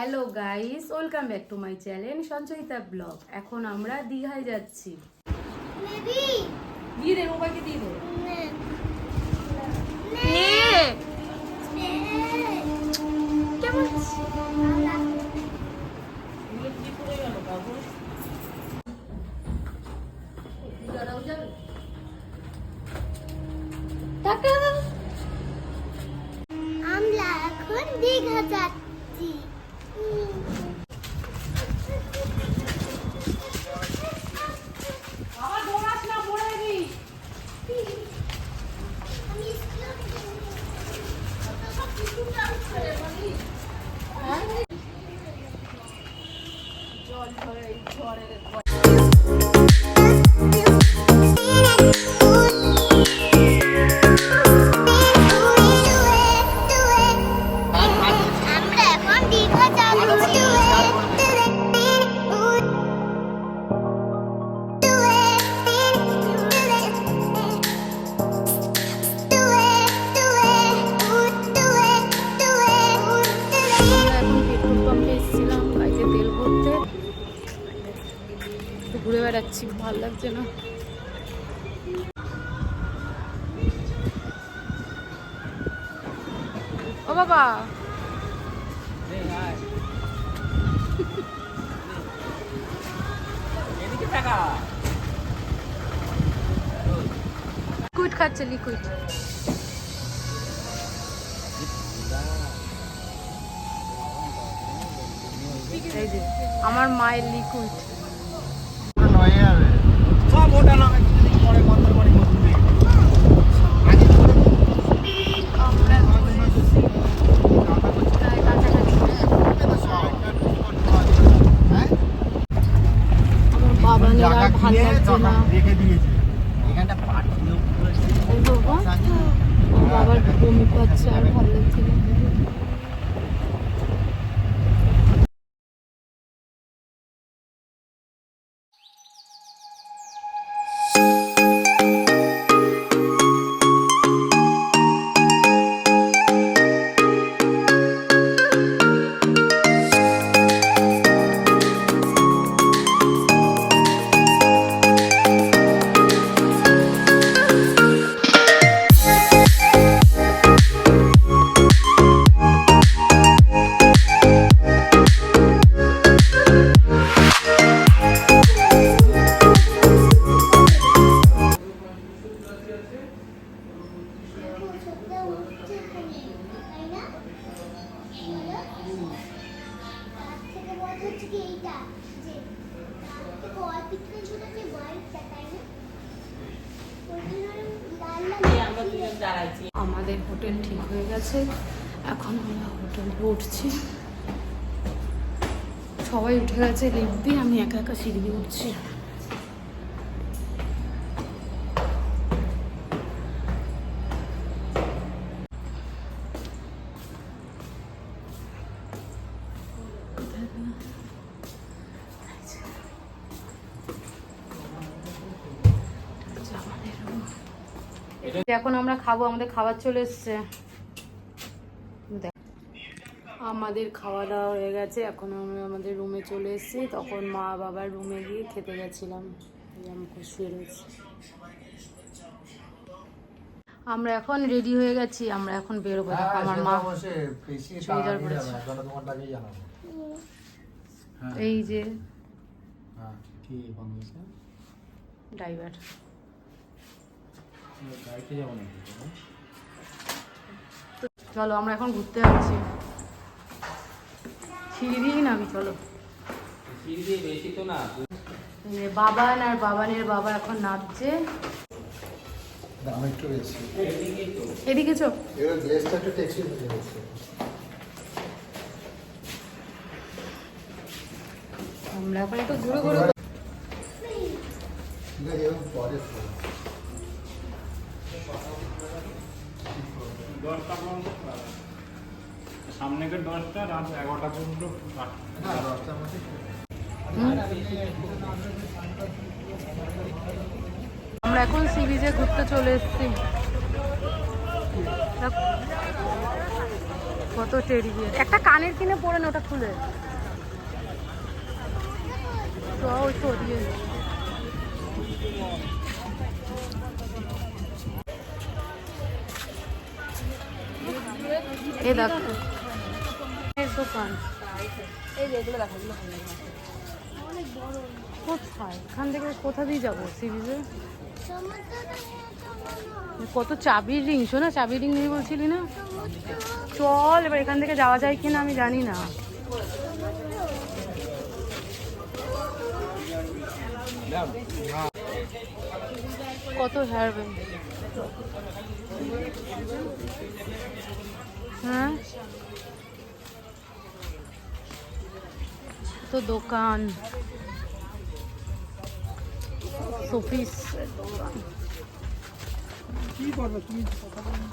Hello guys, welcome back to my channel Sanchayita blog. এখন আমরা দীঘায় যাচ্ছি। দিয়ে দে মোবাইলকে, দিয়ে দে। কেমন আমরা এখন দীঘা যাচ্ছি। ঘুরে বেড়াচ্ছি, ভালো লাগছে না। ও বাবা, লিকুইড খাচ্ছে, লিকুইড। এই যে আমার মায়ের লিকুইড। বাবার বমি পাচ্ছে আর ভালো লাগছে না। আমাদের হোটেল ঠিক হয়ে গেছে, এখন আমরা হোটেলে উঠছি। সবাই উঠে গেছে লিফট দিয়ে, আমি একা একা সিঁড়ি দিয়ে উঠছি। এখন আমরা খাবো, আমাদের খাবার চলে এসছে। আমাদের খাওয়া দাওয়া হয়ে গেছে, এখন আমরা আমাদের রুমে চলে এসেছি। তখন মা বাবার রুমে গিয়ে খেতে গেছিলাম। শুয়ে রয়েছি। আমরা এখন রেডি হয়ে গেছি, আমরা এখন বেরোবো। আমার মা এই যে ড্রাইভার। চলো আমরা এখন ঘুরতে যাচ্ছি। সিঁড়ি দিয়ে নামি, চলো। বাবান আর বাবানের বাবা এখন নাচছে। এদিকে চো, আমরা এখন একটু ঘুরে ঘুরে। সামনে 10টা, রাত 11টা পর্যন্ত। আমরা এখন সি বিচে ঘুরতে চলে এসেছি। কত টেডি বিয়ার, একটা কানের কিনে পরে না, ওটা খুলে তো ওই সরিয়ে এই দেখ দোকান কোথায়, এখান থেকে কোথা দিয়ে যাবো সি বিচে? কত চাবির রিং, শোনা চাবির রিং নেই বলছিলি না? চল এবার এখান থেকে যাওয়া যায় কিনা আমি জানি না। কত হেয়ার ব্যান্ড, হ্যাঁ তো দোকান শোপিস দোকান। কি করবে তুমি কথা বলো।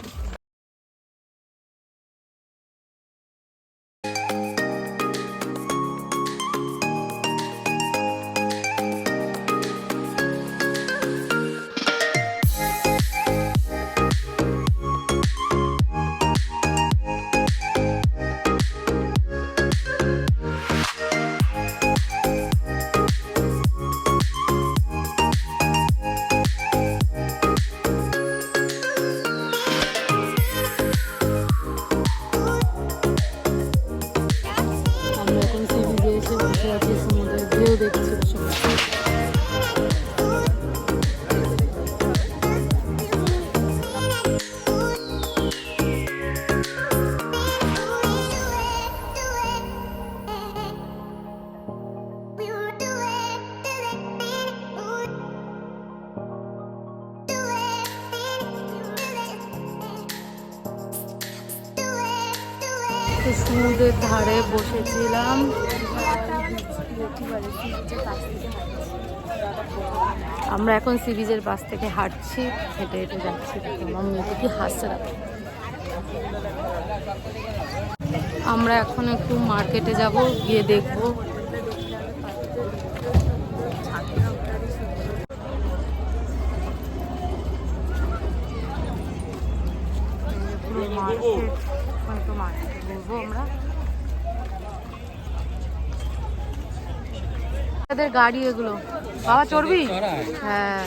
আমরা এখন সি বিচে এসে বসে আছি, সমুদ্রের ঢেউ দেখছি বসে বসে। তো সমুদ্রের ধারে বসেছিলাম, আমরা এখন সি বিচের পাশ থেকে হাঁটছি, হেঁটে হেঁটে যাচ্ছি। আমার মুখে কি হাসছে না। আমরা এখন একটু মার্কেটে যাব, গিয়ে দেখবো মার্কেট, একটু মার্কেটে ঘুরবো আমরা। এদের গাড়ি এগুলো, বাবা চড়বি? হ্যাঁ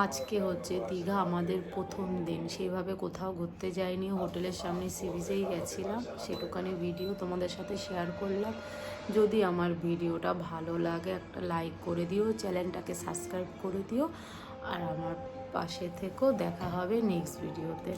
আজকে হচ্ছে দীঘা আমাদের প্রথম দিন, সেইভাবে কোথাও ঘুরতে যাইনি, হোটেলের সামনে সি বিচেই গেছিলাম, সেটুকানি ভিডিও তোমাদের সাথে শেয়ার করলাম। যদি আমার ভিডিওটা ভালো লাগে একটা লাইক করে দিও, চ্যানেলটাকে সাবস্ক্রাইব করে দিও, আর আমার পাশে থেকেও। দেখা হবে নেক্সট ভিডিওতে।